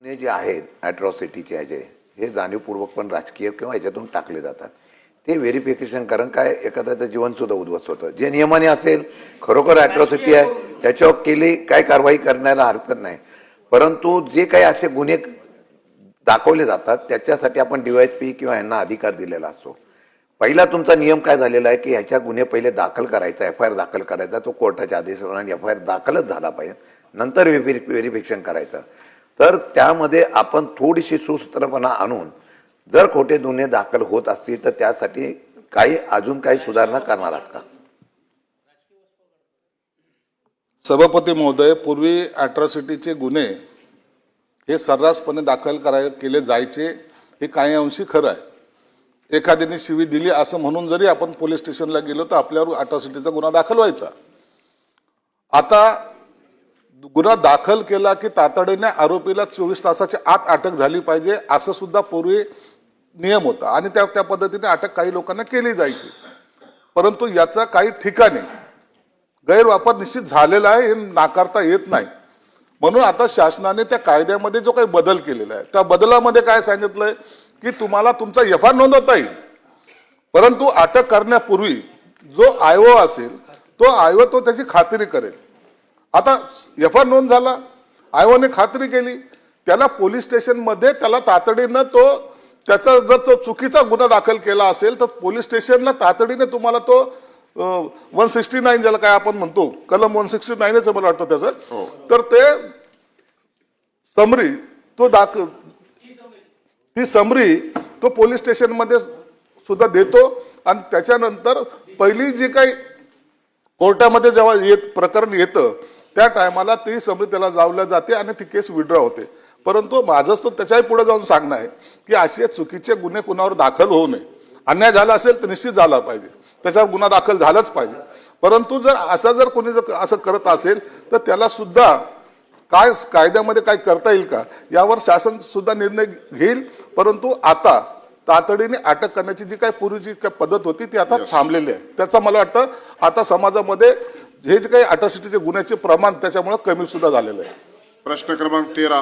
गुन्हे जे आहेत ॲट्रॉसिटीचे हे जाणीवपूर्वक पण राजकीय किंवा ह्याच्यातून टाकले जातात. ते व्हेरिफिकेशन कारण काय एखाद्याचं जीवनसुद्धा उद्ध्वस्त होतं. जे नियमाने असेल खरोखर ॲट्रॉसिटी आहे त्याच्यावर केली काय कारवाई करण्याला हरकत नाही. परंतु जे काही असे गुन्हे दाखवले जातात त्याच्यासाठी आपण DYSP किंवा यांना अधिकार दिलेला असतो. पहिला तुमचा नियम काय झालेला आहे की ह्याच्या गुन्हे पहिले दाखल करायचा, FIR दाखल करायचा, तो कोर्टाच्या आदेशाप्रमाणे FIR दाखलच झाला पाहिजे, नंतर व्हेरिफिकेशन करायचं. तर त्यामध्ये आपण थोडीशी सुसूत्रपणा आणून जर खोटे गुन्हे दाखल होत असतील तर त्यासाठी अजून काही सुधारणा करणार आहात का? सभापती महोदय, पूर्वी ॲट्रॉसिटीचे गुन्हे हे सर्रासपणे दाखल केले जायचे हे काही अंशी खरं आहे. एखाद्याने शिवी दिली असं म्हणून जरी आपण पोलीस स्टेशनला गेलो तर आपल्यावर ॲट्रॉसिटीचा गुन्हा दाखल व्हायचा. आता गुन्हा दाखल केला की तातडीने आरोपीला 24 तासाच्या आत अटक झाली पाहिजे असं सुद्धा पूर्वी नियम होता आणि त्या पद्धतीने अटक काही लोकांना केली जायची. परंतु याचा काही ठिकाणी गैरवापर निश्चित झालेला आहे, हे नाकारता येत नाही. म्हणून आता शासनाने त्या कायद्यामध्ये जो काही बदल केलेला आहे त्या बदलामध्ये काय सांगितलंय की तुम्हाला तुमचा FIR नोंदवता येईल, परंतु अटक करण्यापूर्वी जो आयओ असेल तो आयओ त्याची खात्री करेल. आता FIR नोंद झाला, आयओने खात्री केली, त्याला पोलीस स्टेशन मध्ये त्याला तातडीनं त्याचा जर तो चुकीचा गुन्हा दाखल केला असेल तर पोलीस स्टेशनला तातडीने तुम्हाला तो 169 ज्याला काय आपण म्हणतो कलम 169 मला वाटतं त्याचं, तर ते समरी ती समरी तो पोलीस स्टेशन मध्ये सुद्धा देतो आणि त्याच्यानंतर पहिली जी काही कोर्टामध्ये जेव्हा प्रकरण येतं त्या टायमाला ती समरी त्याला जावल्या जाते आणि ती केस विड्रॉ होते. परंतु माझं तर त्याच्याही पुढे जाऊन सांगणं आहे की असे चुकीचे गुन्हे कुणावर दाखल होऊ नये. अन्याय झाला असेल तर निश्चित झाला पाहिजे, त्याच्यावर गुन्हा दाखल झालाच पाहिजे. परंतु जर कोणी असं करत असेल तर त्याला सुद्धा काय कायद्यामध्ये काय करता येईल का यावर शासन सुद्धा निर्णय घेईल. परंतु आता तातडीने अटक करण्याची जी काही पूर्वीची पद्धत होती ती आता थांबलेली आहे. त्याचा मला वाटतं आता समाजामध्ये हे जे काही ॲट्रॉसिटीचे गुन्ह्याचे प्रमाण त्याच्यामुळे कमी सुद्धा झालेलं आहे. प्रश्न क्रमांक 13